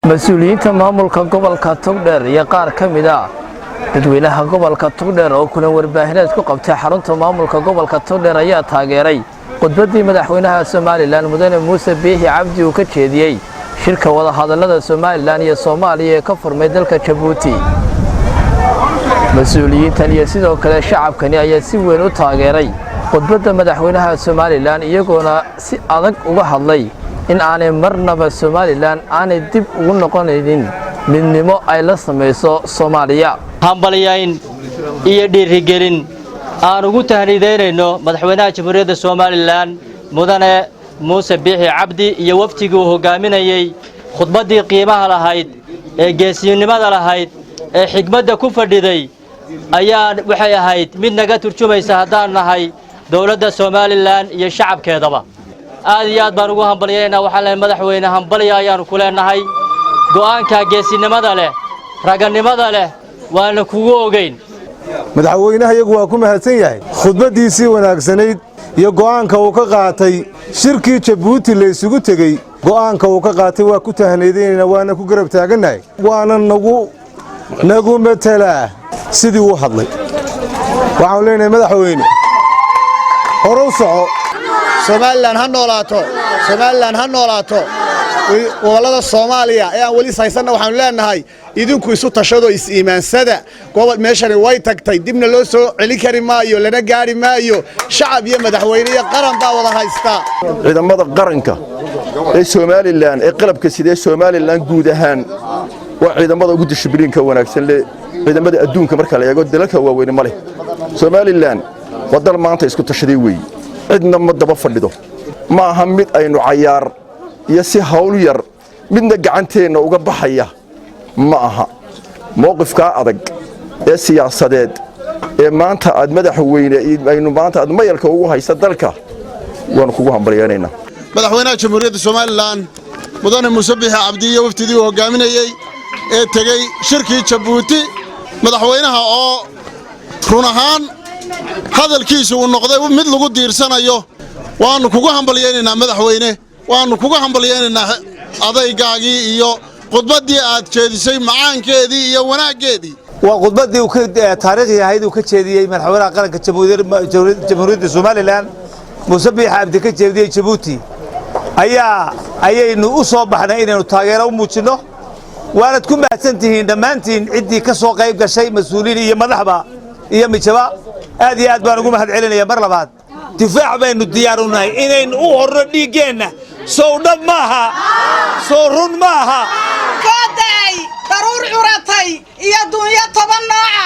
mas-uuliyiinta maamulka gobolka Togdheer iyo qaar ka mid ah dadweynaha gobolka Togdheer oo kulan warbaahineed ku qabtay xarunta maamulka gobolka Togdheer ayaa taageeray khudbadii madaxweynaha Soomaaliland Mudane Muuse Biixi Cabdi uu ka jeediyay shirka wada hadallada Soomaaliland iyo Soomaaliya ee ka furmay dalka Djibouti. mas-uuliyiintan iyo sidoo kale shacabkani ayaa si weyn u taageeray khudbadda madaxweynaha Soomaaliland iyagoona si adag uga hadlay in aanay marnaba Soomaaliland aanay dib ugu noqonaynin midnimo ay la sameeyso Soomaaliya. hambalyayn iyo dhiirigelin aan ugu tahniideynayno madaxweynaha Jamhuuriyadda Soomaaliland Mudane Muuse Biixi Cabdi iyo waftigii uu hogaaminayay khudbadii qiimaha lahayd ee geesinimada lahayd ee xigmadda ku fadhiday ayaa waxay ahayd mid naga turjumaysa haddaan nahay dawladda Soomaaliland iyo shacabkeedaba. aad iyo aad baan ugu hambalyeynaa waxaan leenahay madaxweyne hambalyo ayaan ku leenahay go'aanka geesinimada leh raganimada leh waana kugu ogeyn madaxweynaha iyagu waa ku mahadsan yahay khudbadiisii wanaagsanayd iyo go'aanka uu ka qaatay shirkii Djibouti la isugu tagay go'aanka uu ka qaatay waa ku tahniideynaa waana ku garab taaganahay waana nagu matala sidii uu hadlay waxaan leenahay madaxweyne horow soco Soomaaliland ha noolaato gobolada Soomaaliya ayaan wali saysan waxaan leenahay idinku isu tashado is iimaansada gobol meeshani way tagtay dibna loo soo celin kari maayo lana gaari maayo shacab iyo madaxweyne iyo qaran baa wada haysta ciidamada qaranka ee Soomaaliland ee qalabka sidee Soomaaliland guud ahaan waa ciidamada ugu dishibliinka wanaagsan leh ciidamada adduunka marka la eego dalalka waaweyn ma leh Soomaaliland wadal maanta isku tashaday weey cidna ma daba fadhido ma aha mid aynu cayaar iyo si hawl yar midna gacanteena uga baxaya ma aha mowqifka adag ee siyaasadeed ee maanta aad madaxweyne aynu maanta aad mayalka ugu haysa dalka waan kugu hambalyeynaa madaxweynaha Jamhuuriyadda Soomaaliland Mudane Muuse Biixi Cabdi iyo waftigii hogaaminayay ee tagay shirkii Djibouti madaxweynaha oo run ahaan hadalkiisu uu noqday mid lagu diirsanayo waanu kugu hambalyeynaa madaxweyne waanu kugu hambalyeynaa adaygaagii iyo khudbadii aad jeedisay macaankeedii iyo wanaageedii waa khudbadii uu ka taariikhi ahayd uu ka jeediyay madaxweynaha qaranka Jamhuuriyadda Soomaaliland Muuse Biixi Cabdi ka jeediyay Djibouti ayaynu u soo baxnay inaynu taageero u muujino waanad ku mahadsantihiin dhammaantiin ciddii ka soo qayb gashay mas'uuliyiin iyo madaxba iyo mijaba aad iyo aad baan ugu mahad celinayaa mar labaad difaac baynu diyaar u nahay inaynu u horno dhiigeenna soo dhab maaha soo run maaha kooday daruur curatay iyo dunya toban nooca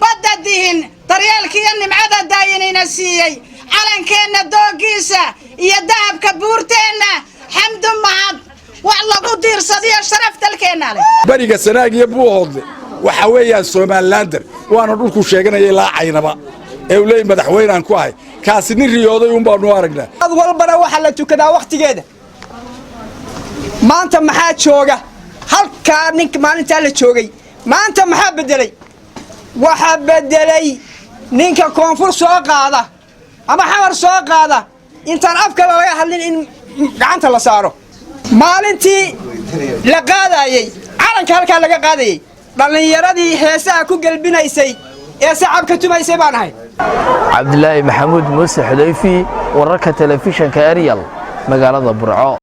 badadiin daryeelkiiyo nimcada daayinina siiyay calankeenna doogiisa iyo dahabka buurteenna xamdu mahad wax lagu diirsadiyo sharaf dalkeenna leh bariga sanaag iyo buuhoodle waxa weeyaan Soomaaliland waana dhulku sheeganayay laacaynaba ee uu leeyahay madaxweynahan ku ahay kaasi nin riyooday un baan u aragnaa ad walbana waxa la tukadaa waqtigeeda maanta maxaa jooga halka ninka maalinta la joogay maanta maxaa bedelay waxa bedelay ninka koonfur soo qaada ama xamar soo qaada intaan afka laga hadlin in gacanta la saaro maalintii la qaadayay calanka halka laga qaadayay dhalinyaradii heesaha ku galbinaysay ee shacabka tumaysay baan ahay Cabdilaahi Maxamuud Muuse Xudayfi wararka telefishinka Ariel magaalada Burco.